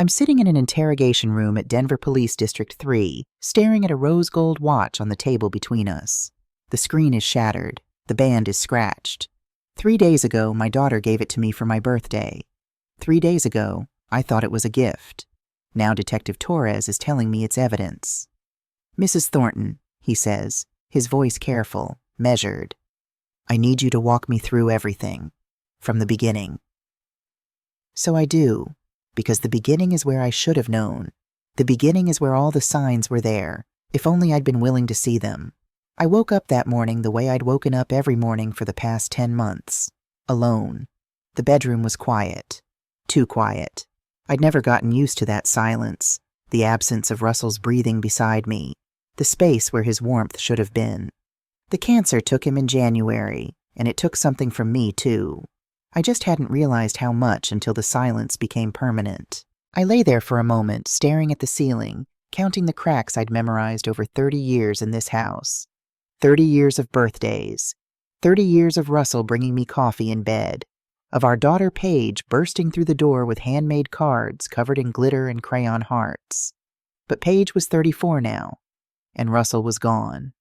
I'm sitting in an interrogation room at Denver Police District 3, staring at a rose gold watch on the table between us. The screen is shattered. The band is scratched. 3 days ago, my daughter gave it to me for my birthday. 3 days ago, I thought it was a gift. Now Detective Torres is telling me it's evidence. "Mrs. Thornton," he says, his voice careful, measured. "I need you to walk me through everything, from the beginning." So I do, because the beginning is where I should have known. The beginning is where all the signs were there, if only I'd been willing to see them. I woke up that morning the way I'd woken up every morning for the past 10 months. Alone. The bedroom was quiet. Too quiet. I'd never gotten used to that silence, the absence of Russell's breathing beside me, the space where his warmth should have been. The cancer took him in January, and it took something from me, too. I just hadn't realized how much until the silence became permanent. I lay there for a moment, staring at the ceiling, counting the cracks I'd memorized over 30 years in this house. 30 years of birthdays. 30 years of Russell bringing me coffee in bed. Of our daughter Paige bursting through the door with handmade cards covered in glitter and crayon hearts. But Paige was 34 now, and Russell was gone.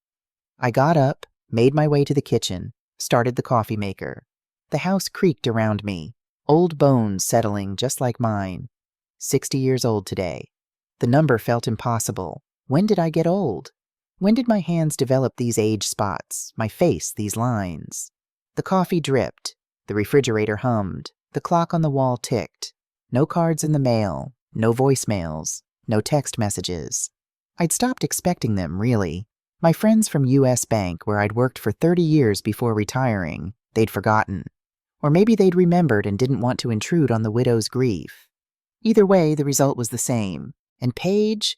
I got up, made my way to the kitchen, started the coffee maker. The house creaked around me, old bones settling just like mine. 60 years old today. The number felt impossible. When did I get old? When did my hands develop these age spots, my face these lines? The coffee dripped. The refrigerator hummed. The clock on the wall ticked. No cards in the mail. No voicemails. No text messages. I'd stopped expecting them, really. My friends from U.S. Bank, where I'd worked for 30 years before retiring, they'd forgotten. Or maybe they'd remembered and didn't want to intrude on the widow's grief. Either way, the result was the same. And Paige?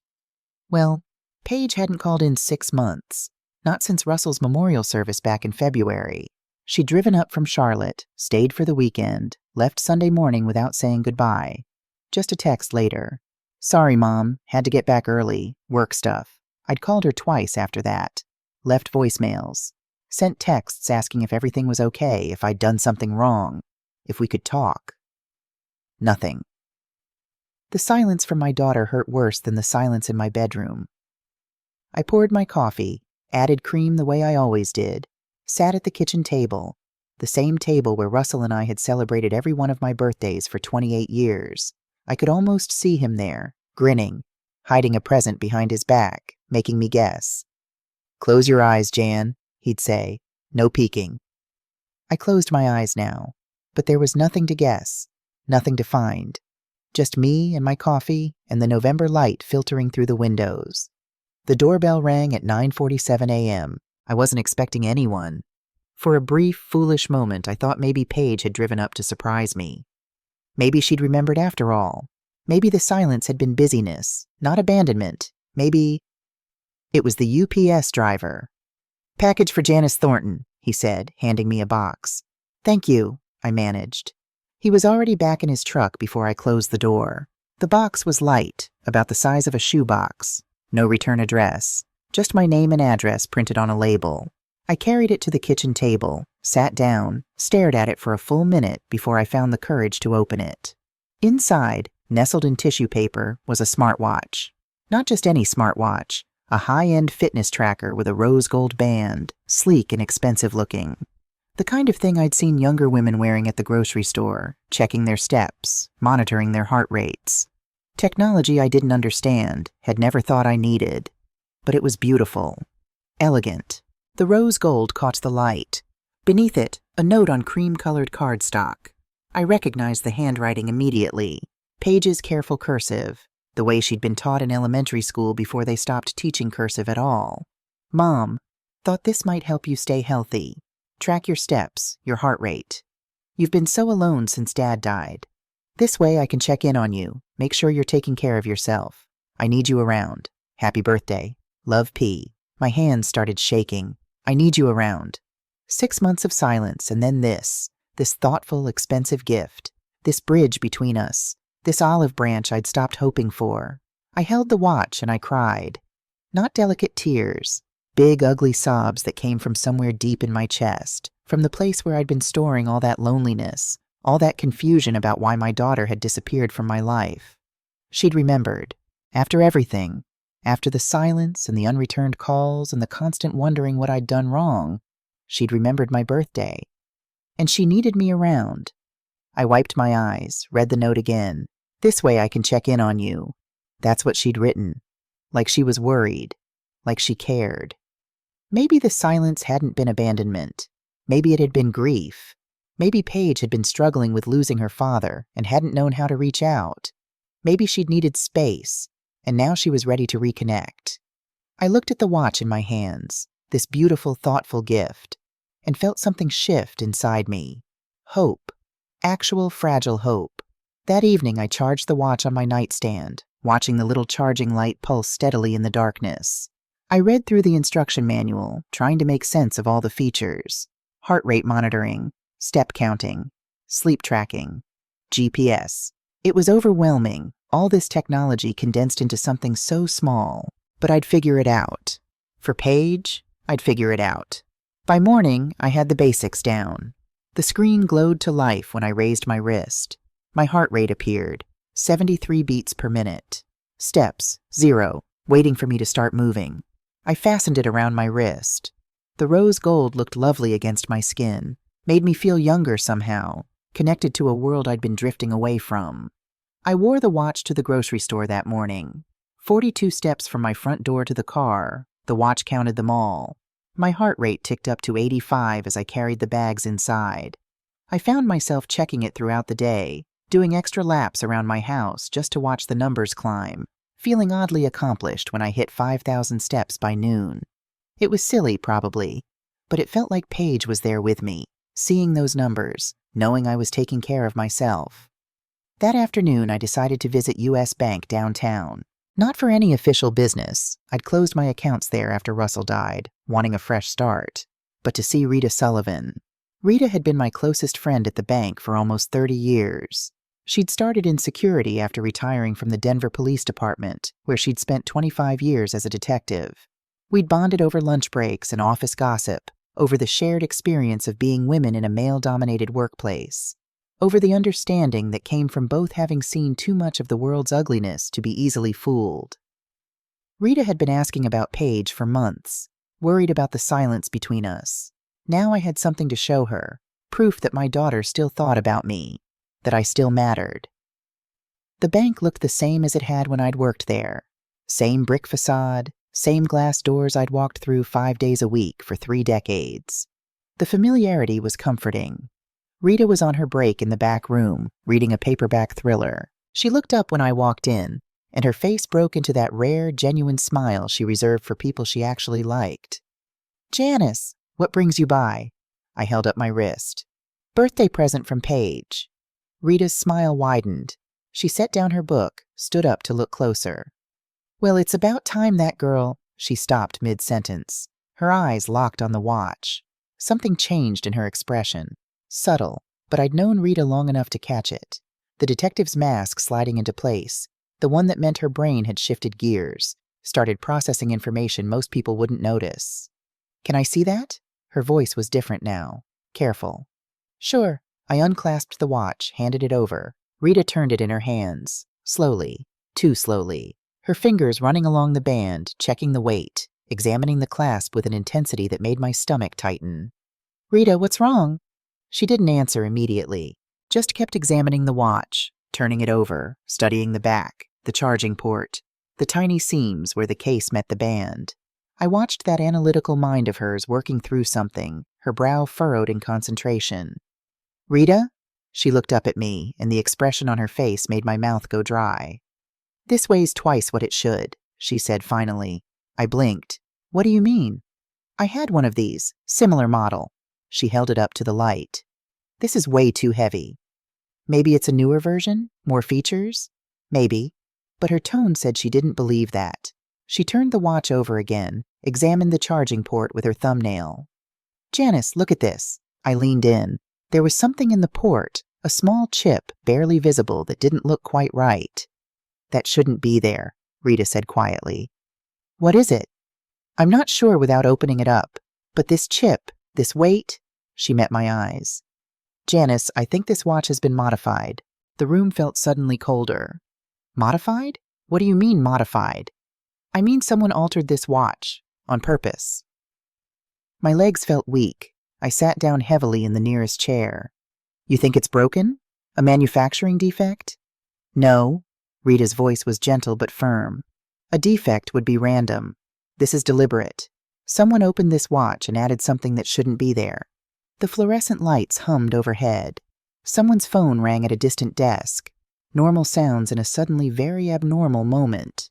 Well, Paige hadn't called in 6 months. Not since Russell's memorial service back in February. She'd driven up from Charlotte, stayed for the weekend, left Sunday morning without saying goodbye. Just a text later. "Sorry, Mom. Had to get back early. Work stuff." I'd called her twice after that. Left voicemails. Sent texts asking if everything was okay, if I'd done something wrong, if we could talk. Nothing. The silence from my daughter hurt worse than the silence in my bedroom. I poured my coffee, added cream the way I always did, sat at the kitchen table, the same table where Russell and I had celebrated every one of my birthdays for 28 years. I could almost see him there, grinning, hiding a present behind his back, making me guess. "Close your eyes, Jan," he'd say. "No peeking." I closed my eyes now, but there was nothing to guess, nothing to find. Just me and my coffee and the November light filtering through the windows. The doorbell rang at 9:47 a.m. I wasn't expecting anyone. For a brief, foolish moment, I thought maybe Paige had driven up to surprise me. Maybe she'd remembered after all. Maybe the silence had been busyness, not abandonment. Maybe... It was the UPS driver. "Package for Janice Thornton," he said, handing me a box. "Thank you," I managed. He was already back in his truck before I closed the door. The box was light, about the size of a shoebox. No return address. Just my name and address printed on a label. I carried it to the kitchen table, sat down, stared at it for a full minute before I found the courage to open it. Inside, nestled in tissue paper, was a smartwatch. Not just any smartwatch. A high-end fitness tracker with a rose gold band, sleek and expensive looking. The kind of thing I'd seen younger women wearing at the grocery store, checking their steps, monitoring their heart rates. Technology I didn't understand, had never thought I needed. But it was beautiful. Elegant. The rose gold caught the light. Beneath it, a note on cream-colored cardstock. I recognized the handwriting immediately. Paige's careful cursive. The way she'd been taught in elementary school before they stopped teaching cursive at all. "Mom, thought this might help you stay healthy. Track your steps, your heart rate. You've been so alone since Dad died. This way I can check in on you, make sure you're taking care of yourself. I need you around. Happy birthday. Love, P." My hands started shaking. I need you around. 6 months of silence, and then this thoughtful, expensive gift, this bridge between us. This olive branch I'd stopped hoping for. I held the watch and I cried. Not delicate tears, big, ugly sobs that came from somewhere deep in my chest, from the place where I'd been storing all that loneliness, all that confusion about why my daughter had disappeared from my life. She'd remembered. After everything, after the silence and the unreturned calls and the constant wondering what I'd done wrong, she'd remembered my birthday. And she needed me around. I wiped my eyes, read the note again. This way I can check in on you. That's what she'd written. Like she was worried. Like she cared. Maybe the silence hadn't been abandonment. Maybe it had been grief. Maybe Paige had been struggling with losing her father and hadn't known how to reach out. Maybe she'd needed space, and now she was ready to reconnect. I looked at the watch in my hands, this beautiful, thoughtful gift, and felt something shift inside me. Hope. Actual fragile hope. That evening I charged the watch on my nightstand, watching the little charging light pulse steadily in the darkness. I read through the instruction manual, trying to make sense of all the features. Heart rate monitoring, step counting, sleep tracking, GPS. It was overwhelming, all this technology condensed into something so small, but I'd figure it out. For Paige, I'd figure it out. By morning, I had the basics down. The screen glowed to life when I raised my wrist. My heart rate appeared, 73 beats per minute. Steps, 0, waiting for me to start moving. I fastened it around my wrist. The rose gold looked lovely against my skin, made me feel younger somehow, connected to a world I'd been drifting away from. I wore the watch to the grocery store that morning. 42 steps from my front door to the car, the watch counted them all. My heart rate ticked up to 85 as I carried the bags inside. I found myself checking it throughout the day, doing extra laps around my house just to watch the numbers climb, feeling oddly accomplished when I hit 5,000 steps by noon. It was silly, probably, but it felt like Paige was there with me, seeing those numbers, knowing I was taking care of myself. That afternoon, I decided to visit U.S. Bank downtown. Not for any official business. I'd closed my accounts there after Russell died, wanting a fresh start. But to see Rita Sullivan. Rita had been my closest friend at the bank for almost 30 years. She'd started in security after retiring from the Denver Police Department, where she'd spent 25 years as a detective. We'd bonded over lunch breaks and office gossip, over the shared experience of being women in a male-dominated workplace, over the understanding that came from both having seen too much of the world's ugliness to be easily fooled. Rita had been asking about Paige for months, worried about the silence between us. Now I had something to show her, proof that my daughter still thought about me, that I still mattered. The bank looked the same as it had when I'd worked there. Same brick facade, same glass doors I'd walked through 5 days a week for 3 decades. The familiarity was comforting. Rita was on her break in the back room, reading a paperback thriller. She looked up when I walked in, and her face broke into that rare, genuine smile she reserved for people she actually liked. "Janice, what brings you by?" I held up my wrist. "Birthday present from Paige." Rita's smile widened. She set down her book, stood up to look closer. "Well, it's about time that girl—" She stopped mid-sentence. Her eyes locked on the watch. Something changed in her expression. Subtle, but I'd known Rita long enough to catch it. The detective's mask sliding into place, the one that meant her brain had shifted gears, started processing information most people wouldn't notice. "Can I see that?" Her voice was different now, careful. "Sure." I unclasped the watch, handed it over. Rita turned it in her hands, slowly, too slowly, her fingers running along the band, checking the weight, examining the clasp with an intensity that made my stomach tighten. "Rita, what's wrong?" She didn't answer immediately, just kept examining the watch, turning it over, studying the back, the charging port, the tiny seams where the case met the band. I watched that analytical mind of hers working through something, her brow furrowed in concentration. "Rita?" She looked up at me, and the expression on her face made my mouth go dry. "This weighs twice what it should," she said finally. I blinked. "What do you mean?" "I had one of these, similar model." She held it up to the light. "This is way too heavy." "Maybe it's a newer version? More features?" "Maybe." But her tone said she didn't believe that. She turned the watch over again, examined the charging port with her thumbnail. "Janice, look at this." I leaned in. There was something in the port, a small chip, barely visible, that didn't look quite right. "That shouldn't be there," Rita said quietly. "What is it?" "I'm not sure without opening it up. But this chip, this weight—" She met my eyes. "Janice, I think this watch has been modified." The room felt suddenly colder. Modified? What do you mean modified? I mean someone altered this watch. On purpose. My legs felt weak. I sat down heavily in the nearest chair. You think it's broken? A manufacturing defect? No. Rita's voice was gentle but firm. A defect would be random. This is deliberate. Someone opened this watch and added something that shouldn't be there. The fluorescent lights hummed overhead. Someone's phone rang at a distant desk. Normal sounds in a suddenly very abnormal moment.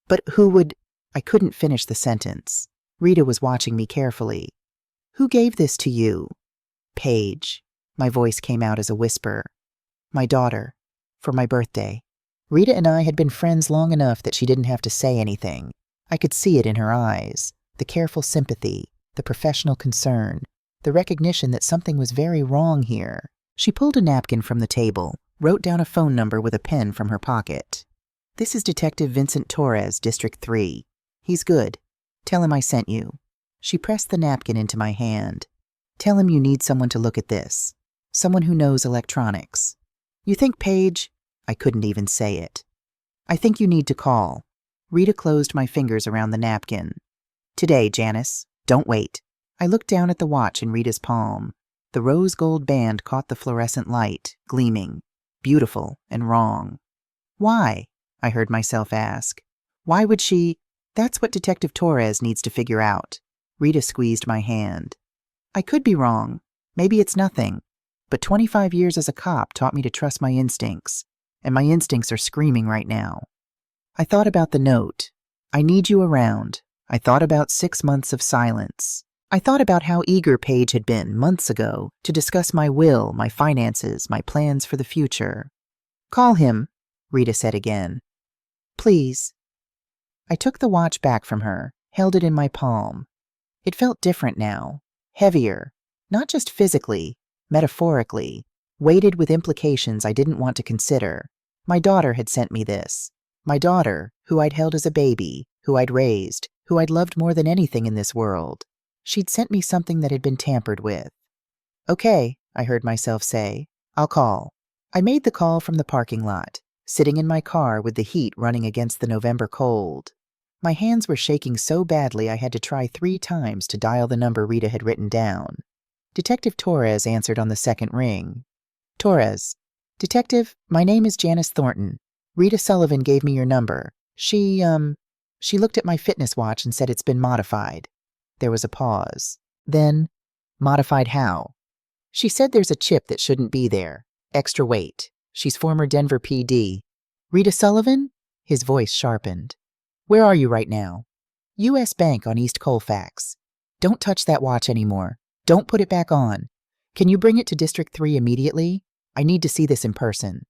But who would... I couldn't finish the sentence. Rita was watching me carefully. Who gave this to you? Paige. My voice came out as a whisper. My daughter. For my birthday. Rita and I had been friends long enough that she didn't have to say anything. I could see it in her eyes. The careful sympathy. The professional concern. The recognition that something was very wrong here. She pulled a napkin from the table, wrote down a phone number with a pen from her pocket. This is Detective Vincent Torres, District 3. He's good. Tell him I sent you. She pressed the napkin into my hand. Tell him you need someone to look at this. Someone who knows electronics. You think Paige? I couldn't even say it. I think you need to call. Rita closed my fingers around the napkin. Today, Janice. Don't wait. I looked down at the watch in Rita's palm. The rose gold band caught the fluorescent light, gleaming. Beautiful and wrong. Why? I heard myself ask. Why would she? That's what Detective Torres needs to figure out. Rita squeezed my hand. I could be wrong. Maybe it's nothing. But 25 years as a cop taught me to trust my instincts. And my instincts are screaming right now. I thought about the note. I need you around. I thought about 6 months of silence. I thought about how eager Paige had been months ago to discuss my will, my finances, my plans for the future. Call him, Rita said again. Please. I took the watch back from her, held it in my palm. It felt different now, heavier, not just physically, metaphorically, weighted with implications I didn't want to consider. My daughter had sent me this. My daughter, who I'd held as a baby, who I'd raised, who I'd loved more than anything in this world. She'd sent me something that had been tampered with. Okay, I heard myself say. I'll call. I made the call from the parking lot, sitting in my car with the heat running against the November cold. My hands were shaking so badly I had to try 3 times to dial the number Rita had written down. Detective Torres answered on the second ring. Torres. Detective, my name is Janice Thornton. Rita Sullivan gave me your number. She looked at my fitness watch and said it's been modified. There was a pause. Then, modified how? She said there's a chip that shouldn't be there. Extra weight. She's former Denver PD. Rita Sullivan? His voice sharpened. Where are you right now? U.S. Bank on East Colfax. Don't touch that watch anymore. Don't put it back on. Can you bring it to District 3 immediately? I need to see this in person.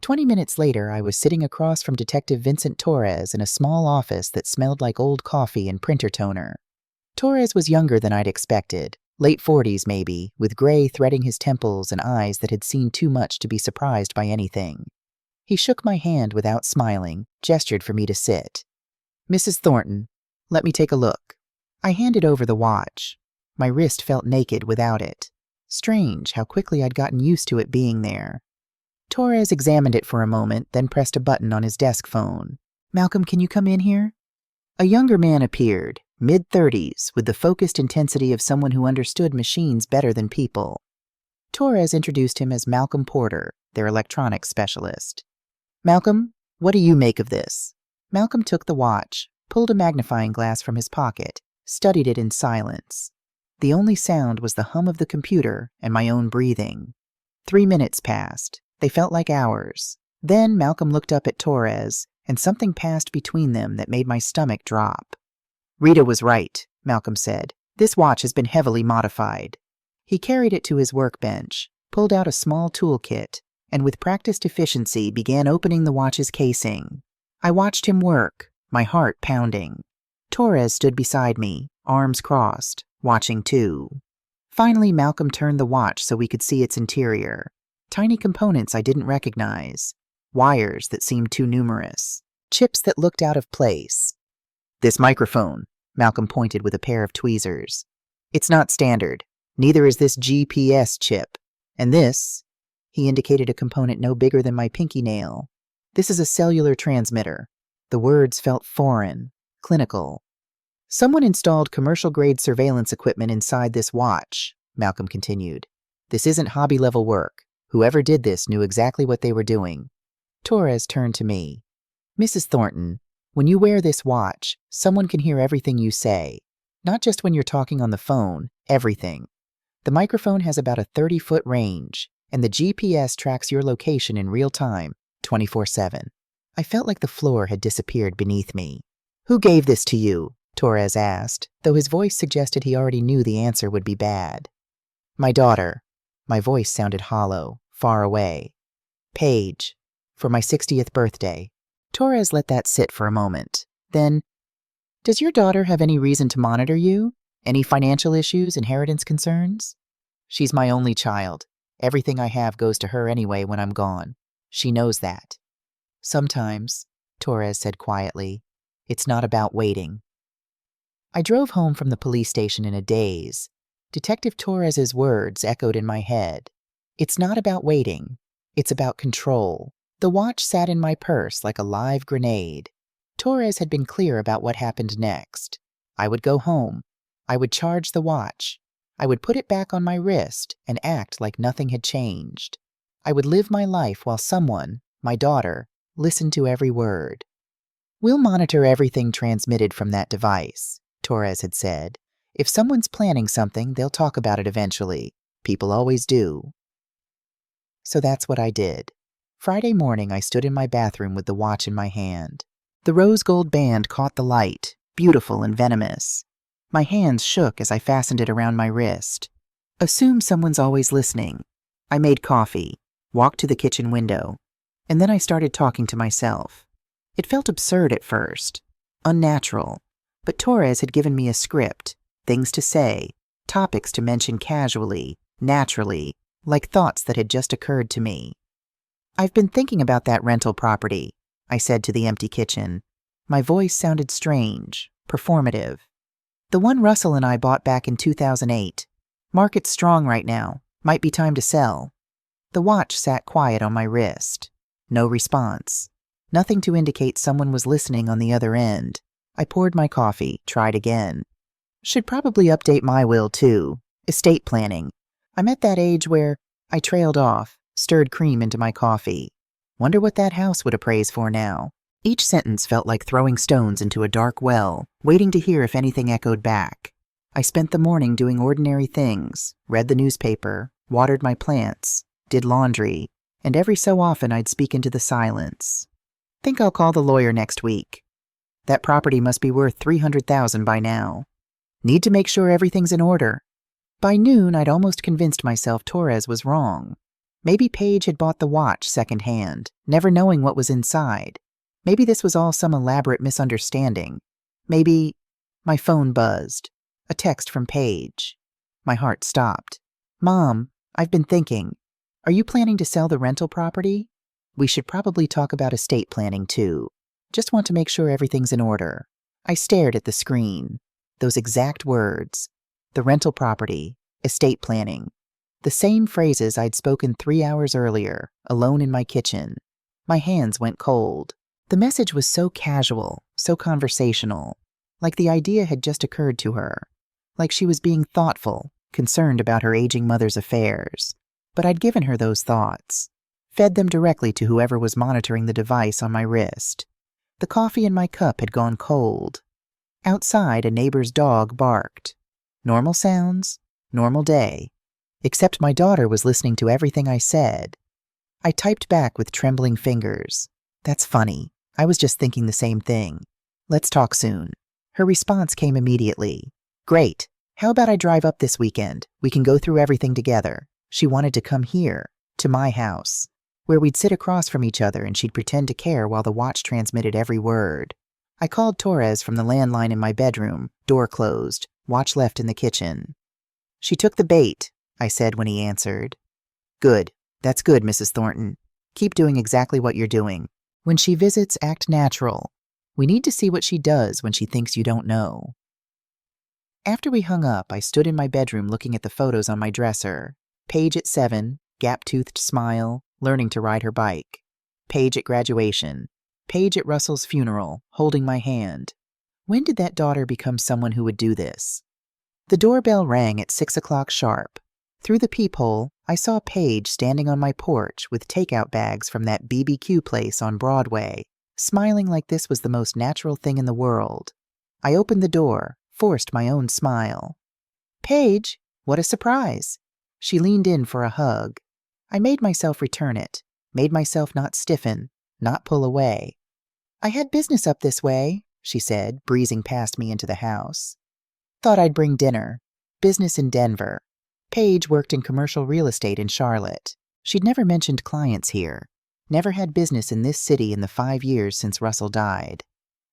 20 minutes later, I was sitting across from Detective Vincent Torres in a small office that smelled like old coffee and printer toner. Torres was younger than I'd expected, late 40s maybe, with gray threading his temples and eyes that had seen too much to be surprised by anything. He shook my hand without smiling, gestured for me to sit. Mrs. Thornton, let me take a look. I handed over the watch. My wrist felt naked without it. Strange how quickly I'd gotten used to it being there. Torres examined it for a moment, then pressed a button on his desk phone. Malcolm, can you come in here? A younger man appeared, mid-30s, with the focused intensity of someone who understood machines better than people. Torres introduced him as Malcolm Porter, their electronics specialist. Malcolm, what do you make of this? Malcolm took the watch, pulled a magnifying glass from his pocket, studied it in silence. The only sound was the hum of the computer and my own breathing. 3 minutes passed. They felt like hours. Then Malcolm looked up at Torres, and something passed between them that made my stomach drop. Rita was right, Malcolm said. This watch has been heavily modified. He carried it to his workbench, pulled out a small toolkit, and with practiced efficiency began opening the watch's casing. I watched him work, my heart pounding. Torres stood beside me, arms crossed, watching too. Finally, Malcolm turned the watch so we could see its interior. Tiny components I didn't recognize. Wires that seemed too numerous. Chips that looked out of place. This microphone, Malcolm pointed with a pair of tweezers. It's not standard. Neither is this GPS chip. And this, he indicated a component no bigger than my pinky nail. This is a cellular transmitter. The words felt foreign, clinical. Someone installed commercial-grade surveillance equipment inside this watch, Malcolm continued. This isn't hobby-level work. Whoever did this knew exactly what they were doing. Torres turned to me. Mrs. Thornton, when you wear this watch, someone can hear everything you say. Not just when you're talking on the phone, everything. The microphone has about a 30-foot range, and the GPS tracks your location in real time, 24/7. I felt like the floor had disappeared beneath me. Who gave this to you? Torres asked, though his voice suggested he already knew the answer would be bad. My daughter. My voice sounded hollow, far away. Paige, for my 60th birthday. Torres let that sit for a moment. Then, does your daughter have any reason to monitor you? Any financial issues, inheritance concerns? She's my only child. Everything I have goes to her anyway when I'm gone. She knows that. Sometimes, Torres said quietly, it's not about waiting. I drove home from the police station in a daze. Detective Torres's words echoed in my head. It's not about waiting. It's about control. The watch sat in my purse like a live grenade. Torres had been clear about what happened next. I would go home. I would charge the watch. I would put it back on my wrist and act like nothing had changed. I would live my life while someone, my daughter, listened to every word. We'll monitor everything transmitted from that device, Torres had said. If someone's planning something, they'll talk about it eventually. People always do. So that's what I did. Friday morning, I stood in my bathroom with the watch in my hand. The rose gold band caught the light, beautiful and venomous. My hands shook as I fastened it around my wrist. Assume someone's always listening. I made coffee, walked to the kitchen window, and then I started talking to myself. It felt absurd at first, unnatural, but Torres had given me a script, things to say, topics to mention casually, naturally, like thoughts that had just occurred to me. I've been thinking about that rental property, I said to the empty kitchen. My voice sounded strange, performative. The one Russell and I bought back in 2008. Market's strong right now. Might be time to sell. The watch sat quiet on my wrist. No response. Nothing to indicate someone was listening on the other end. I poured my coffee, tried again. Should probably update my will, too. Estate planning. I'm at that age where I trailed off, stirred cream into my coffee. Wonder what that house would appraise for now. Each sentence felt like throwing stones into a dark well, waiting to hear if anything echoed back. I spent the morning doing ordinary things, read the newspaper, watered my plants, did laundry, and every so often I'd speak into the silence. Think I'll call the lawyer next week. That property must be worth $300,000 by now. Need to make sure everything's in order. By noon, I'd almost convinced myself Torres was wrong. Maybe Paige had bought the watch secondhand, never knowing what was inside. Maybe this was all some elaborate misunderstanding. Maybe my phone buzzed. A text from Paige. My heart stopped. Mom, I've been thinking. Are you planning to sell the rental property? We should probably talk about estate planning, too. Just want to make sure everything's in order. I stared at the screen. Those exact words. The rental property. Estate planning. The same phrases I'd spoken 3 hours earlier, alone in my kitchen. My hands went cold. The message was so casual, so conversational, like the idea had just occurred to her, like she was being thoughtful, concerned about her aging mother's affairs. But I'd given her those thoughts, fed them directly to whoever was monitoring the device on my wrist. The coffee in my cup had gone cold. Outside, a neighbor's dog barked. Normal sounds, normal day. Except my daughter was listening to everything I said. I typed back with trembling fingers. That's funny. I was just thinking the same thing. Let's talk soon. Her response came immediately. Great. How about I drive up this weekend? We can go through everything together. She wanted to come here, to my house, where we'd sit across from each other and she'd pretend to care while the watch transmitted every word. I called Torres from the landline in my bedroom, door closed, watch left in the kitchen. She took the bait, I said when he answered. Good. That's good, Mrs. Thornton. Keep doing exactly what you're doing. When she visits, act natural. We need to see what she does when she thinks you don't know. After we hung up, I stood in my bedroom looking at the photos on my dresser. Paige at 7, gap-toothed smile, learning to ride her bike. Paige at graduation. Paige at Russell's funeral, holding my hand. When did that daughter become someone who would do this? The doorbell rang at 6 o'clock sharp. Through the peephole, I saw Paige standing on my porch with takeout bags from that BBQ place on Broadway, smiling like this was the most natural thing in the world. I opened the door, forced my own smile. "Paige, what a surprise!" She leaned in for a hug. I made myself return it, made myself not stiffen, not pull away. "I had business up this way," she said, breezing past me into the house. "Thought I'd bring dinner. Business in Denver." Paige worked in commercial real estate in Charlotte. She'd never mentioned clients here, never had business in this city in the 5 years since Russell died.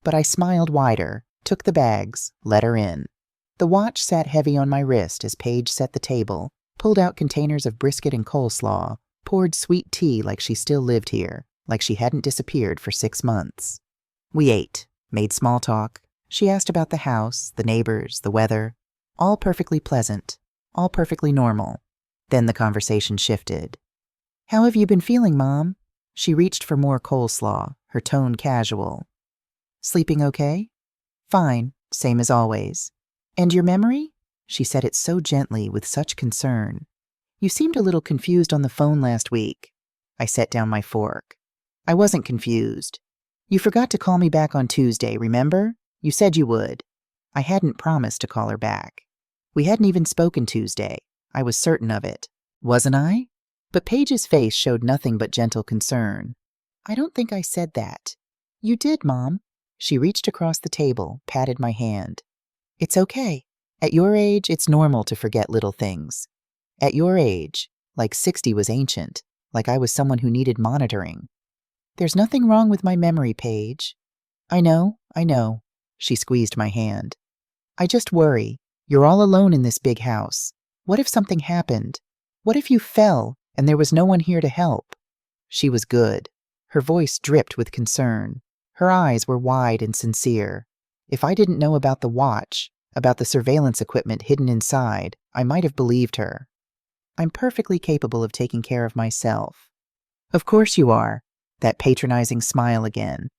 But I smiled wider, took the bags, let her in. The watch sat heavy on my wrist as Paige set the table, pulled out containers of brisket and coleslaw, poured sweet tea like she still lived here, like she hadn't disappeared for 6 months. We ate, made small talk. She asked about the house, the neighbors, the weather. All perfectly pleasant, all perfectly normal. Then the conversation shifted. "How have you been feeling, Mom?" She reached for more coleslaw, her tone casual. "Sleeping okay?" "Fine, same as always." "And your memory?" She said it so gently, with such concern. "You seemed a little confused on the phone last week." I set down my fork. "I wasn't confused. You forgot to call me back on Tuesday, remember? You said you would." I hadn't promised to call her back. We hadn't even spoken Tuesday. I was certain of it. Wasn't I? But Paige's face showed nothing but gentle concern. "I don't think I said that." "You did, Mom." She reached across the table, patted my hand. "It's okay. At your age, it's normal to forget little things. At your age, like 60 was ancient, like I was someone who needed monitoring." "There's nothing wrong with my memory, Paige." I know. She squeezed my hand. "I just worry. You're all alone in this big house. What if something happened? What if you fell and there was no one here to help?" She was good. Her voice dripped with concern. Her eyes were wide and sincere. If I didn't know about the watch, about the surveillance equipment hidden inside, I might have believed her. "I'm perfectly capable of taking care of myself." "Of course you are." That patronizing smile again.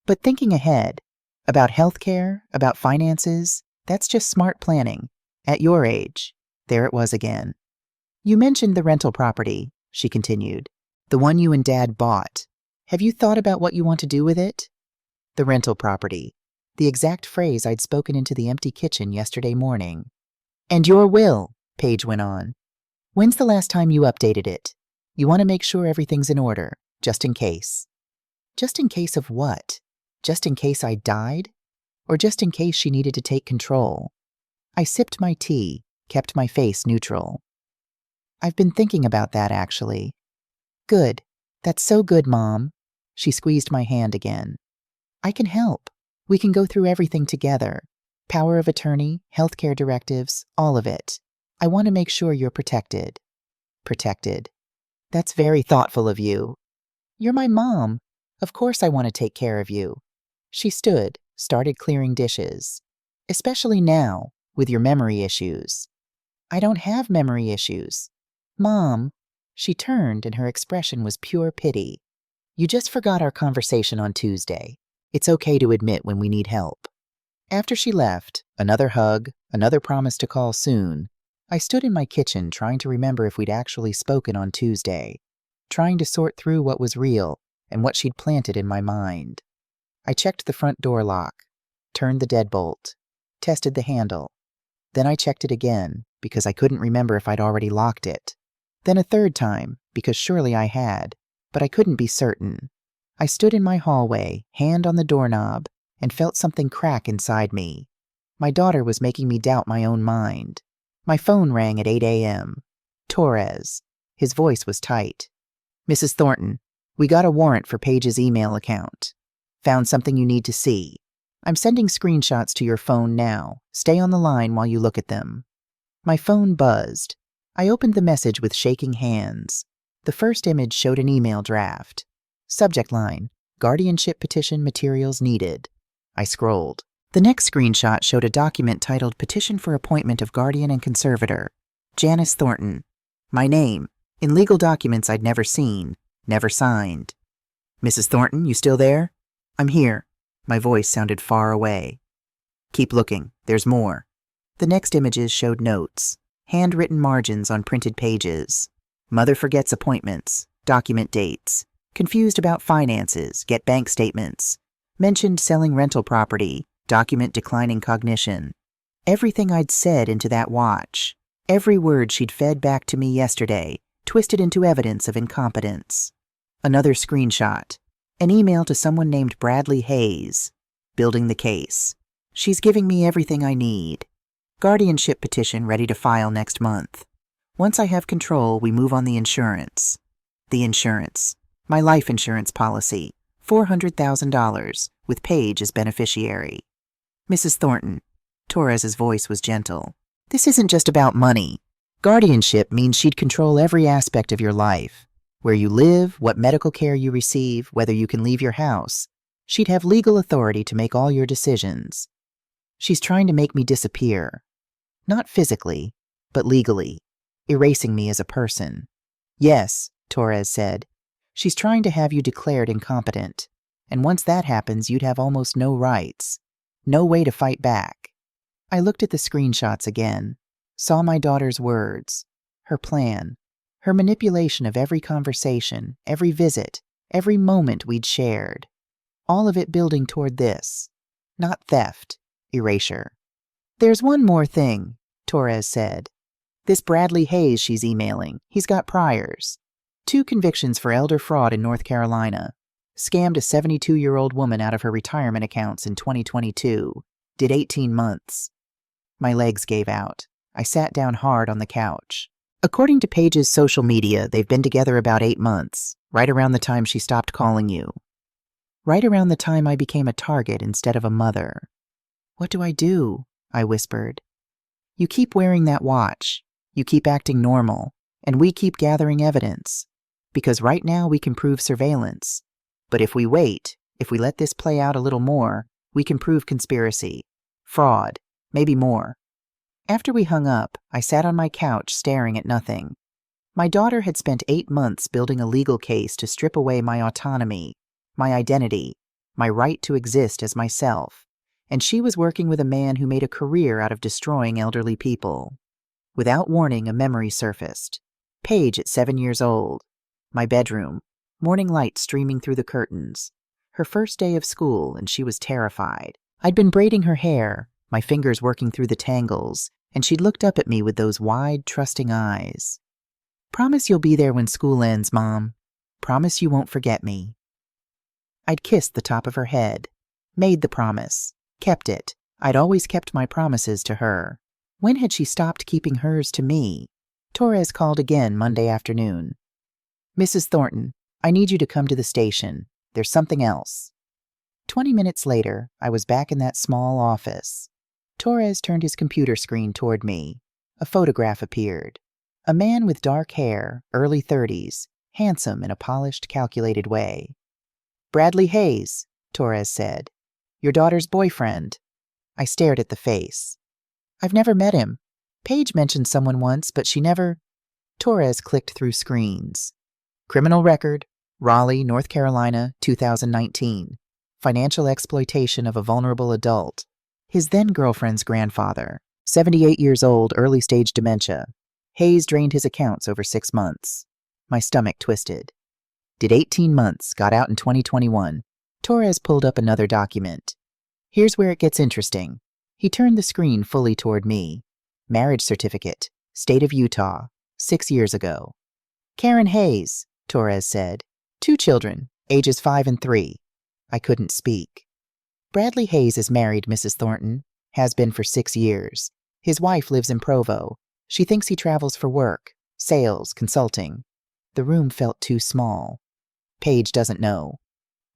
"But thinking ahead, about healthcare, about finances, that's just smart planning. At your age." There it was again. "You mentioned the rental property," she continued. "The one you and Dad bought. Have you thought about what you want to do with it?" The rental property. The exact phrase I'd spoken into the empty kitchen yesterday morning. "And your will," Paige went on. "When's the last time you updated it? You want to make sure everything's in order, just in case." Just in case of what? Just in case I died? Or just in case she needed to take control? I sipped my tea, kept my face neutral. "I've been thinking about that, actually." "Good. That's so good, Mom." She squeezed my hand again. "I can help. We can go through everything together. Power of attorney, healthcare directives, all of it. I want to make sure you're protected." Protected. "That's very thoughtful of you." "You're my mom. Of course I want to take care of you." She stood, started clearing dishes. "Especially now, with your memory issues." "I don't have memory issues." "Mom." She turned and her expression was pure pity. "You just forgot our conversation on Tuesday. It's okay to admit when we need help." After she left, another hug, another promise to call soon, I stood in my kitchen trying to remember if we'd actually spoken on Tuesday, trying to sort through what was real and what she'd planted in my mind. I checked the front door lock, turned the deadbolt, tested the handle. Then I checked it again, because I couldn't remember if I'd already locked it. Then a third time, because surely I had, but I couldn't be certain. I stood in my hallway, hand on the doorknob, and felt something crack inside me. My daughter was making me doubt my own mind. My phone rang at 8 a.m. Torres. His voice was tight. "Mrs. Thornton, we got a warrant for Paige's email account. Found something you need to see. I'm sending screenshots to your phone now. Stay on the line while you look at them." My phone buzzed. I opened the message with shaking hands. The first image showed an email draft. Subject line, "Guardianship petition materials needed." I scrolled. The next screenshot showed a document titled "Petition for Appointment of Guardian and Conservator. Janice Thornton." My name, in legal documents I'd never seen, never signed. Mrs. Thornton, you still there? I'm here. My voice sounded far away. Keep looking. There's more. The next images showed notes, handwritten margins on printed pages. Mother forgets appointments, document dates, confused about finances, get bank statements, mentioned selling rental property, document declining cognition. Everything I'd said into that watch, every word she'd fed back to me yesterday, twisted into evidence of incompetence. Another screenshot, an email to someone named Bradley Hayes, building the case. She's giving me everything I need. Guardianship petition ready to file next month. Once I have control, we move on the insurance. The insurance. My life insurance policy. $400,000, with Paige as beneficiary. Mrs. Thornton. Torres's voice was gentle. This isn't just about money. Guardianship means she'd control every aspect of your life. Where you live, what medical care you receive, whether you can leave your house. She'd have legal authority to make all your decisions. She's trying to make me disappear. Not physically, but legally, erasing me as a person. Yes, Torres said. She's trying to have you declared incompetent. And once that happens, you'd have almost no rights. No way to fight back. I looked at the screenshots again, saw my daughter's words, her plan, her manipulation of every conversation, every visit, every moment we'd shared. All of it building toward this. Not theft, erasure. There's one more thing, Torres said. This Bradley Hayes she's emailing, he's got priors. 2 convictions for elder fraud in North Carolina. Scammed a 72-year-old woman out of her retirement accounts in 2022. Did 18 months. My legs gave out. I sat down hard on the couch. According to Paige's social media, they've been together about 8 months, right around the time she stopped calling you. Right around the time I became a target instead of a mother. What do I do? I whispered. You keep wearing that watch. You keep acting normal. And we keep gathering evidence. Because right now we can prove surveillance. But if we wait, if we let this play out a little more, we can prove conspiracy. Fraud. Maybe more. After we hung up, I sat on my couch staring at nothing. My daughter had spent 8 months building a legal case to strip away my autonomy, my identity, my right to exist as myself, and she was working with a man who made a career out of destroying elderly people. Without warning, a memory surfaced. Paige at 7 years old. My bedroom. Morning light streaming through the curtains. Her first day of school, and she was terrified. I'd been braiding her hair, my fingers working through the tangles, and she'd looked up at me with those wide, trusting eyes. Promise you'll be there when school ends, Mom. Promise you won't forget me. I'd kissed the top of her head. Made the promise. Kept it. I'd always kept my promises to her. When had she stopped keeping hers to me? Torres called again Monday afternoon. Mrs. Thornton, I need you to come to the station. There's something else. 20 minutes later, I was back in that small office. Torres turned his computer screen toward me. A photograph appeared. A man with dark hair, early 30s, handsome in a polished, calculated way. Bradley Hayes, Torres said. Your daughter's boyfriend. I stared at the face. I've never met him. Paige mentioned someone once, but she never... Torres clicked through screens. Criminal record, Raleigh, North Carolina, 2019. Financial exploitation of a vulnerable adult. His then-girlfriend's grandfather, 78 years old, early-stage dementia. Hayes drained his accounts over 6 months. My stomach twisted. Did 18 months, got out in 2021. Torres pulled up another document. Here's where it gets interesting. He turned the screen fully toward me. Marriage certificate, state of Utah, 6 years ago. Karen Hayes, Torres said. 2 children, ages 5 and 3. I couldn't speak. Bradley Hayes is married, Mrs. Thornton. Has been for 6 years. His wife lives in Provo. She thinks he travels for work, sales, consulting. The room felt too small. Paige doesn't know.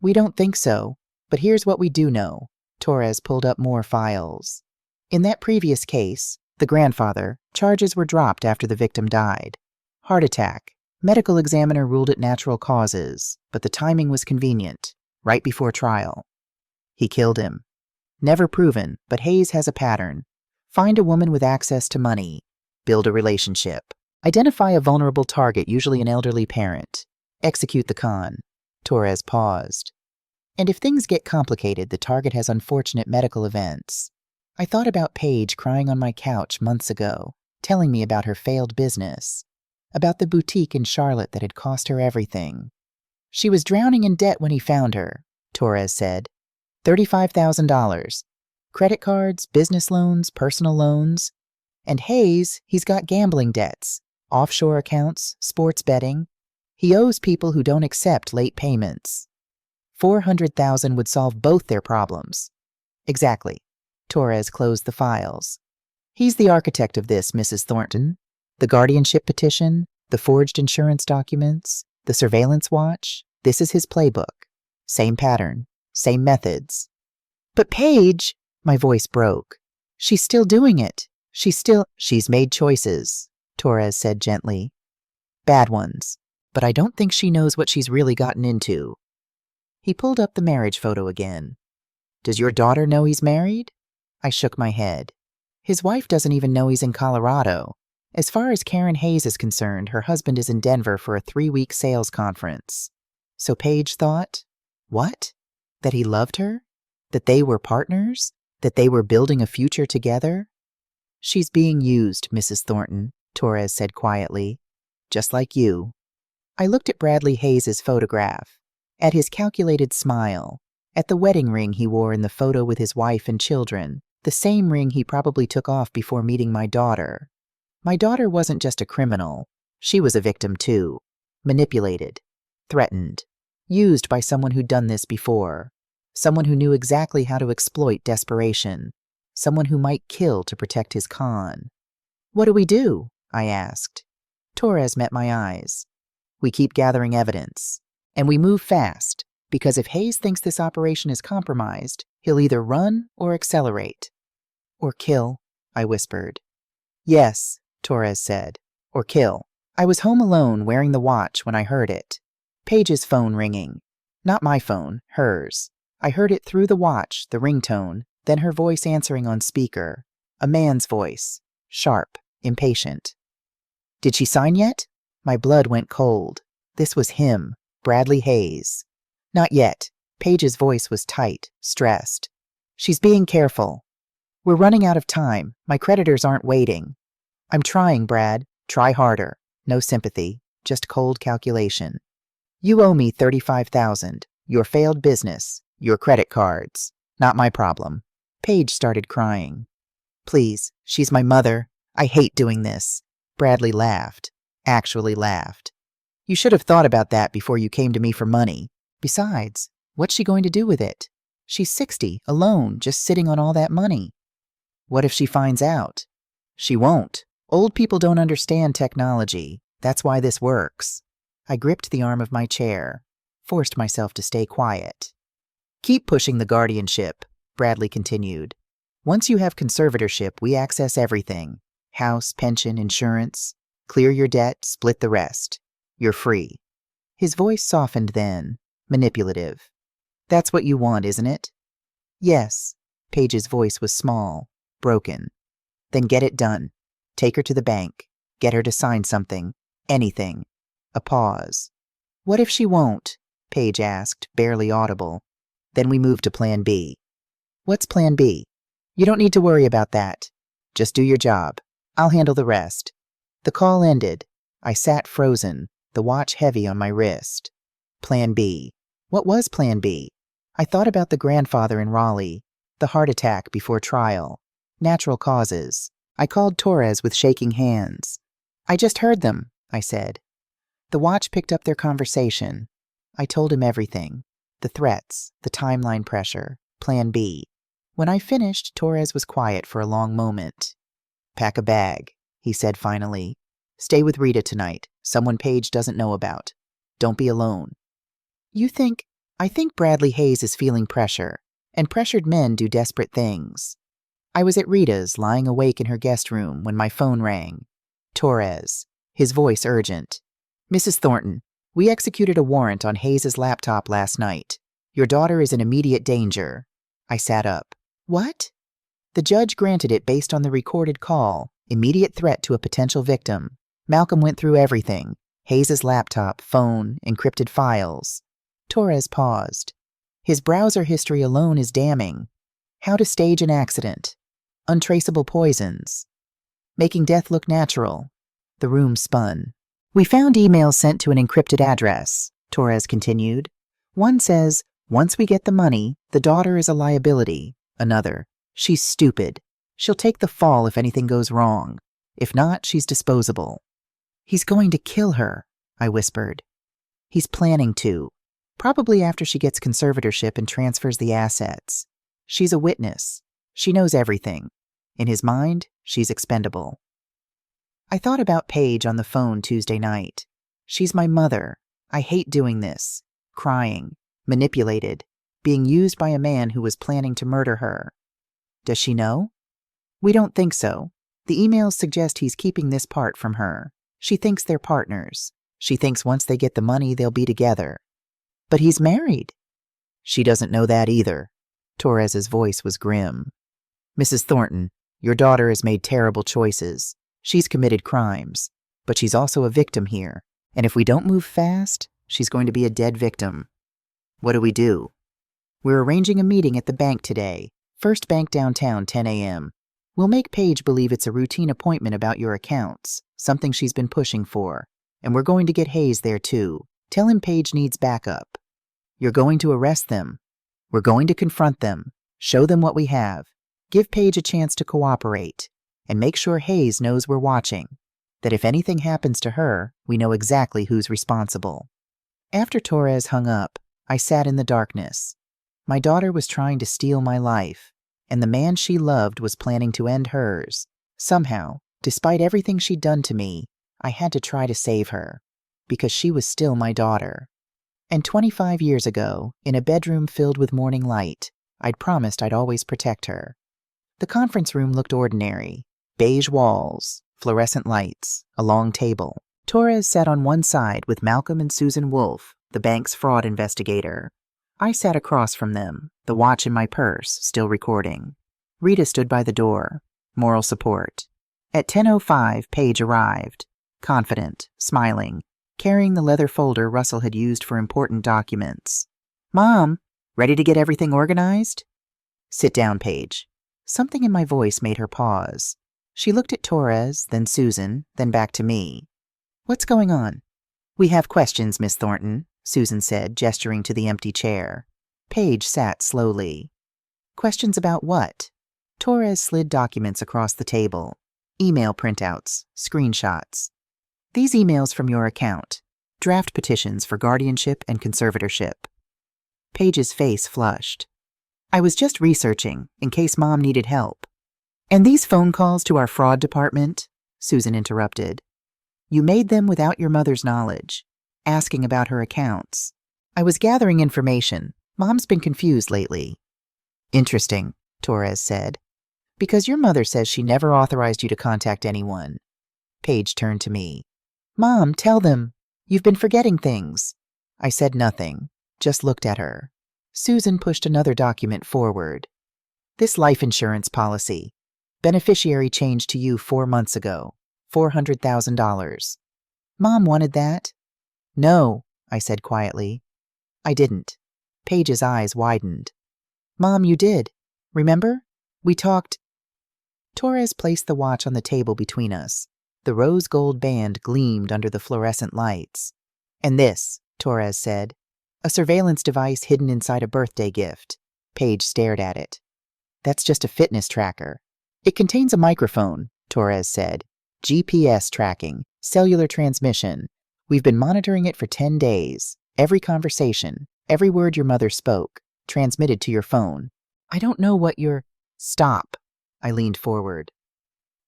We don't think so, but here's what we do know. Torres pulled up more files. In that previous case, the grandfather, charges were dropped after the victim died. Heart attack. Medical examiner ruled it natural causes, but the timing was convenient, right before trial. He killed him. Never proven, but Hayes has a pattern. Find a woman with access to money. Build a relationship. Identify a vulnerable target, usually an elderly parent. Execute the con. Torres paused. And if things get complicated, the target has unfortunate medical events. I thought about Paige crying on my couch months ago, telling me about her failed business, about the boutique in Charlotte that had cost her everything. She was drowning in debt when he found her, Torres said. $35,000. Credit cards, business loans, personal loans. And Hayes, he's got gambling debts, offshore accounts, sports betting. He owes people who don't accept late payments. $400,000 would solve both their problems. Exactly. Torres closed the files. He's the architect of this, Mrs. Thornton. The guardianship petition, the forged insurance documents, the surveillance watch. This is his playbook. Same pattern, same methods. But Paige, my voice broke. She's still doing it. She's made choices, Torres said gently. Bad ones. But I don't think she knows what she's really gotten into. He pulled up the marriage photo again. Does your daughter know he's married? I shook my head. His wife doesn't even know he's in Colorado. As far as Karen Hayes is concerned, her husband is in Denver for a 3-week sales conference. So Paige thought, what? That he loved her? That they were partners? That they were building a future together? She's being used, Mrs. Thornton, Torres said quietly. Just like you. I looked at Bradley Hayes' photograph, at his calculated smile, at the wedding ring he wore in the photo with his wife and children, the same ring he probably took off before meeting my daughter. My daughter wasn't just a criminal. She was a victim too. Manipulated, threatened, used by someone who'd done this before. Someone who knew exactly how to exploit desperation. Someone who might kill to protect his con. What do we do? I asked. Torres met my eyes. We keep gathering evidence. And we move fast, because if Hayes thinks this operation is compromised, he'll either run or accelerate. Or kill, I whispered. Yes, Torres said. Or kill. I was home alone wearing the watch when I heard it. Paige's phone ringing. Not my phone, hers. I heard it through the watch, the ringtone, then her voice answering on speaker. A man's voice. Sharp, impatient. Did she sign yet? My blood went cold. This was him, Bradley Hayes. Not yet. Paige's voice was tight, stressed. She's being careful. We're running out of time. My creditors aren't waiting. I'm trying, Brad. Try harder. No sympathy. Just cold calculation. You owe me $35,000. Your failed business. Your credit cards. Not my problem. Paige started crying. Please, she's my mother. I hate doing this. Bradley laughed. Actually laughed. You should have thought about that before you came to me for money. Besides, what's she going to do with it? She's 60, alone, just sitting on all that money. What if she finds out? She won't. Old people don't understand technology. That's why this works. I gripped the arm of my chair, forced myself to stay quiet. Keep pushing the guardianship, Bradley continued. Once you have conservatorship, we access everything. House, pension, insurance. Clear your debt, split the rest. You're free. His voice softened then, manipulative. That's what you want, isn't it? Yes. Paige's voice was small, broken. Then get it done. Take her to the bank. Get her to sign something. Anything. A pause. What if she won't? Paige asked, barely audible. Then we move to Plan B. What's Plan B? You don't need to worry about that. Just do your job. I'll handle the rest. The call ended. I sat frozen, the watch heavy on my wrist. Plan B. What was Plan B? I thought about the grandfather in Raleigh, the heart attack before trial, natural causes. I called Torres with shaking hands. I just heard them, I said. The watch picked up their conversation. I told him everything. The threats, the timeline pressure, Plan B. When I finished, Torres was quiet for a long moment. Pack a bag, he said finally. Stay with Rita tonight, someone Paige doesn't know about. Don't be alone. I think Bradley Hayes is feeling pressure, and pressured men do desperate things. I was at Rita's, lying awake in her guest room, when my phone rang. Torres, his voice urgent. Mrs. Thornton, we executed a warrant on Hayes' laptop last night. Your daughter is in immediate danger. I sat up. What? The judge granted it based on the recorded call, immediate threat to a potential victim. Malcolm went through everything. Hayes' laptop, phone, encrypted files. Torres paused. His browser history alone is damning. How to stage an accident. Untraceable poisons. Making death look natural. The room spun. We found emails sent to an encrypted address, Torres continued. One says, once we get the money, the daughter is a liability. Another, she's stupid. She'll take the fall if anything goes wrong. If not, she's disposable. He's going to kill her, I whispered. He's planning to. Probably after she gets conservatorship and transfers the assets. She's a witness. She knows everything. In his mind, she's expendable. I thought about Paige on the phone Tuesday night. She's my mother. I hate doing this. Crying. Manipulated. Being used by a man who was planning to murder her. Does she know? We don't think so. The emails suggest he's keeping this part from her. She thinks they're partners. She thinks once they get the money, they'll be together. But he's married. She doesn't know that either. Torres's voice was grim. Mrs. Thornton, your daughter has made terrible choices. She's committed crimes. But she's also a victim here. And if we don't move fast, she's going to be a dead victim. What do we do? We're arranging a meeting at the bank today. First Bank downtown, 10 a.m. We'll make Paige believe it's a routine appointment about your accounts, something she's been pushing for. And we're going to get Hayes there too. Tell him Paige needs backup. You're going to arrest them. We're going to confront them, show them what we have, give Paige a chance to cooperate, and make sure Hayes knows we're watching, that if anything happens to her, we know exactly who's responsible. After Torres hung up, I sat in the darkness. My daughter was trying to steal my life, and the man she loved was planning to end hers. Somehow, despite everything she'd done to me, I had to try to save her, because she was still my daughter. And 25 years ago, in a bedroom filled with morning light, I'd promised I'd always protect her. The conference room looked ordinary. Beige walls, fluorescent lights, a long table. Torres sat on one side with Malcolm and Susan Wolfe, the bank's fraud investigator. I sat across from them, the watch in my purse, still recording. Rita stood by the door. Moral support. At 10:05, Paige arrived. Confident, smiling, carrying the leather folder Russell had used for important documents. Mom, ready to get everything organized? Sit down, Paige. Something in my voice made her pause. She looked at Torres, then Susan, then back to me. What's going on? We have questions, Miss Thornton, Susan said, gesturing to the empty chair. Paige sat slowly. Questions about what? Torres slid documents across the table. Email printouts, screenshots. These emails from your account. Draft petitions for guardianship and conservatorship. Paige's face flushed. I was just researching, in case Mom needed help. And these phone calls to our fraud department? Susan interrupted. You made them without your mother's knowledge, asking about her accounts. I was gathering information. Mom's been confused lately. Interesting, Torres said. Because your mother says she never authorized you to contact anyone. Paige turned to me. Mom, tell them. You've been forgetting things. I said nothing, just looked at her. Susan pushed another document forward. This life insurance policy. Beneficiary changed to you 4 months ago. $400,000. Mom wanted that? No, I said quietly. I didn't. Paige's eyes widened. Mom, you did. Remember? We talked. Torres placed the watch on the table between us. The rose gold band gleamed under the fluorescent lights. And this, Torres said, a surveillance device hidden inside a birthday gift. Paige stared at it. That's just a fitness tracker. It contains a microphone, Torres said. GPS tracking, cellular transmission. We've been monitoring it for 10 days. Every conversation, every word your mother spoke, transmitted to your phone. I don't know what you're... Stop. I leaned forward.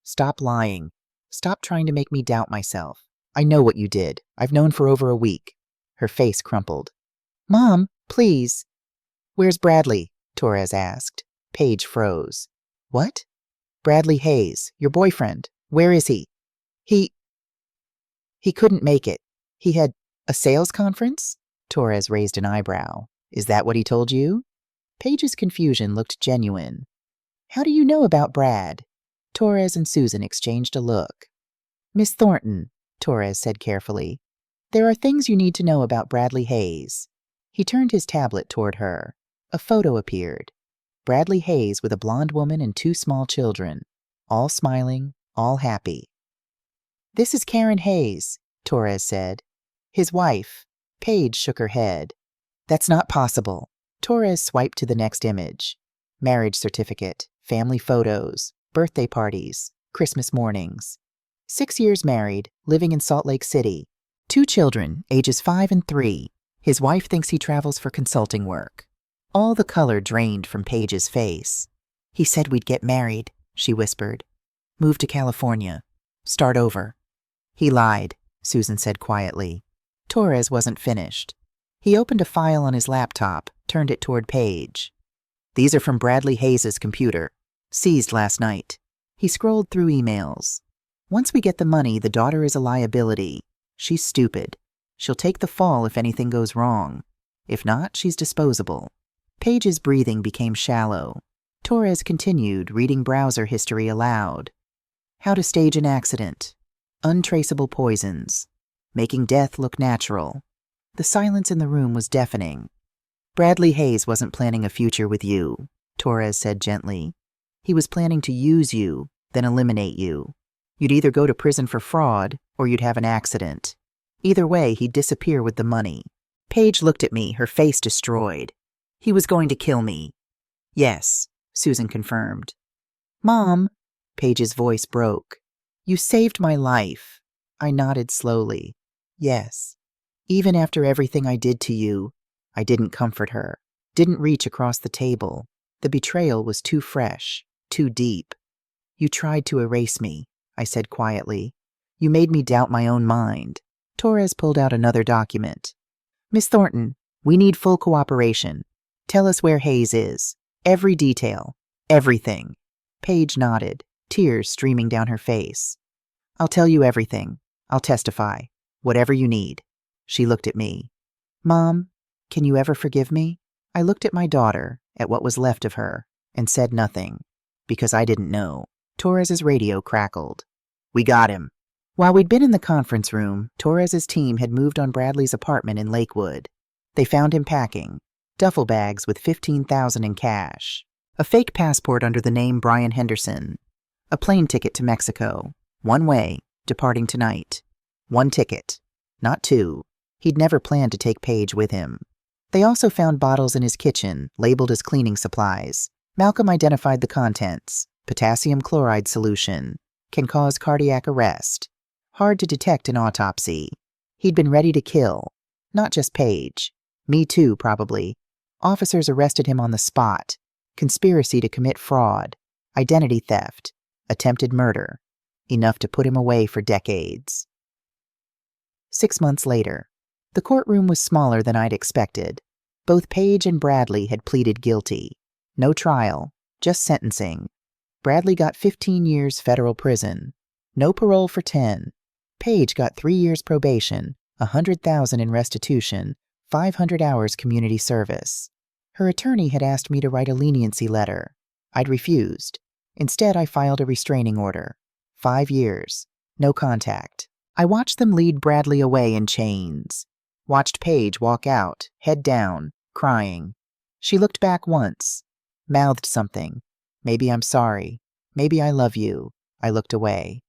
Stop lying. Stop trying to make me doubt myself. I know what you did. I've known for over a week. Her face crumpled. Mom, please. Where's Bradley? Torres asked. Paige froze. What? Bradley Hayes, your boyfriend. Where is he? He couldn't make it. He had a sales conference? Torres raised an eyebrow. Is that what he told you? Paige's confusion looked genuine. How do you know about Brad? Torres and Susan exchanged a look. Miss Thornton, Torres said carefully, there are things you need to know about Bradley Hayes. He turned his tablet toward her. A photo appeared. Bradley Hayes with a blonde woman and 2 small children, all smiling, all happy. "This is Karen Hayes," Torres said. His wife. Paige shook her head. "That's not possible." Torres swiped to the next image. Marriage certificate, family photos, birthday parties, Christmas mornings. 6 years married, living in Salt Lake City. 2 children, ages 5 and 3. His wife thinks he travels for consulting work. All the color drained from Paige's face. "He said we'd get married," she whispered. "Move to California. Start over." "He lied," Susan said quietly. Torres wasn't finished. He opened a file on his laptop, turned it toward Paige. "These are from Bradley Hayes' computer. Seized last night." He scrolled through emails. "Once we get the money, the daughter is a liability. She's stupid. She'll take the fall if anything goes wrong. If not, she's disposable." Paige's breathing became shallow. Torres continued, reading browser history aloud. "How to stage an accident. Untraceable poisons. Making death look natural." The silence in the room was deafening. "Bradley Hayes wasn't planning a future with you," Torres said gently. "He was planning to use you, then eliminate you. You'd either go to prison for fraud, or you'd have an accident. Either way, he'd disappear with the money." Paige looked at me, her face destroyed. "He was going to kill me." "Yes," Susan confirmed. "Mom," Paige's voice broke. "You saved my life." I nodded slowly. "Yes. Even after everything I did to you," I didn't comfort her, didn't reach across the table. The betrayal was too fresh, too deep. "You tried to erase me," I said quietly. "You made me doubt my own mind." Torres pulled out another document. "Miss Thornton, we need full cooperation. Tell us where Hayes is. Every detail. Everything." Paige nodded, tears streaming down her face. "I'll tell you everything. I'll testify. Whatever you need." She looked at me. "Mom, can you ever forgive me?" I looked at my daughter, at what was left of her, and said nothing, because I didn't know. Torres's radio crackled. "We got him." While we'd been in the conference room, Torres's team had moved on Bradley's apartment in Lakewood. They found him packing duffel bags with $15,000 in cash, a fake passport under the name Brian Henderson, a plane ticket to Mexico, one way, departing tonight. One ticket, not 2. He'd never planned to take Paige with him. They also found bottles in his kitchen, labeled as cleaning supplies. Malcolm identified the contents. Potassium chloride solution. Can cause cardiac arrest. Hard to detect in autopsy. He'd been ready to kill. Not just Paige. Me too, probably. Officers arrested him on the spot. Conspiracy to commit fraud. Identity theft. Attempted murder. Enough to put him away for decades. 6 months later. The courtroom was smaller than I'd expected. Both Paige and Bradley had pleaded guilty. No trial, just sentencing. Bradley got 15 years federal prison. No parole for 10. Paige got 3 years probation, $100,000 in restitution, 500 hours community service. Her attorney had asked me to write a leniency letter. I'd refused. Instead, I filed a restraining order. 5 years. No contact. I watched them lead Bradley away in chains. Watched Paige walk out, head down, crying. She looked back once. Mouthed something. Maybe I'm sorry. Maybe I love you. I looked away.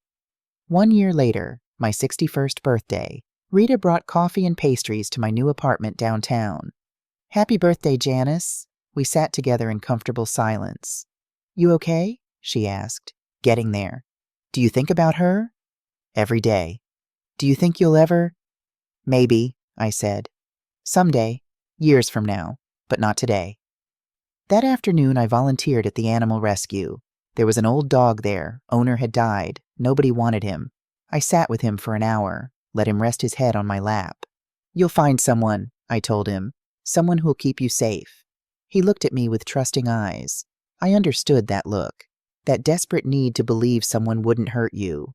1 year later, my 61st birthday, Rita brought coffee and pastries to my new apartment downtown. "Happy birthday, Janice." We sat together in comfortable silence. "You okay?" she asked, getting there. "Do you think about her?" "Every day." "Do you think you'll ever—" "Maybe," I said. "Someday, years from now, but not today." That afternoon, I volunteered at the animal rescue. There was an old dog there. Owner had died. Nobody wanted him. I sat with him for an hour, let him rest his head on my lap. "You'll find someone," I told him. "Someone who'll keep you safe." He looked at me with trusting eyes. I understood that look, that desperate need to believe someone wouldn't hurt you.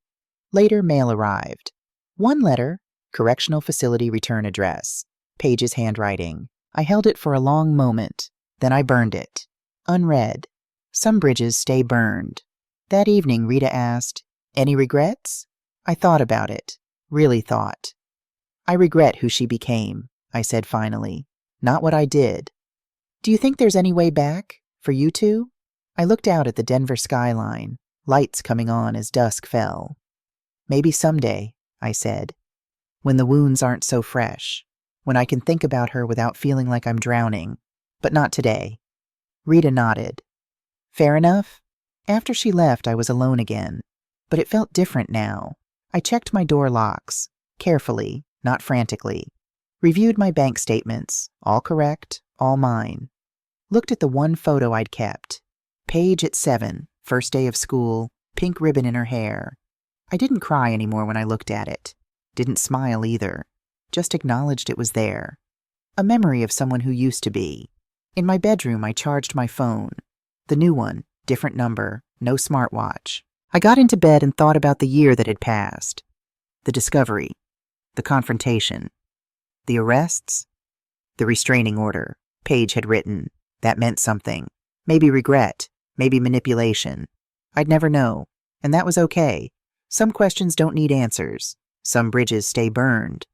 Later, mail arrived. 1 letter, correctional facility return address, Paige's handwriting. I held it for a long moment. Then I burned it. Unread. Some bridges stay burned. That evening, Rita asked, "Any regrets?" I thought about it. Really thought. "I regret who she became," I said finally. not what I did. Do you think there's any way back? For you two? I looked out at the Denver skyline, lights coming on as dusk fell. Maybe someday, I said, when the wounds aren't so fresh, when I can think about her without feeling like I'm drowning, but not today. Rita nodded. Fair enough. After she left, I was alone again, but it felt different now. I checked my door locks, carefully, not frantically. Reviewed my bank statements, all correct, all mine. Looked at the one photo I'd kept. Paige at 7, first day of school, pink ribbon in her hair. I didn't cry anymore when I looked at it. Didn't smile either. Just acknowledged it was there. A memory of someone who used to be. In my bedroom, I charged my phone. The new one, different number, no smartwatch. I got into bed and thought about the year that had passed. The discovery. The confrontation. The arrests. The restraining order. Paige had written. That meant something. Maybe regret. Maybe manipulation. I'd never know. And that was okay. Some questions don't need answers. Some bridges stay burned.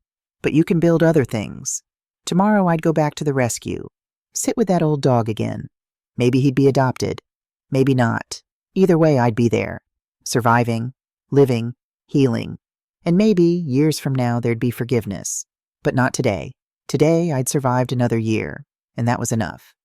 But you can build other things. Tomorrow I'd go back to the rescue. Sit with that old dog again. Maybe he'd be adopted. Maybe not. Either way, I'd be there. Surviving, living, healing. And maybe, years from now, there'd be forgiveness. But not today. Today, I'd survived another year. And that was enough.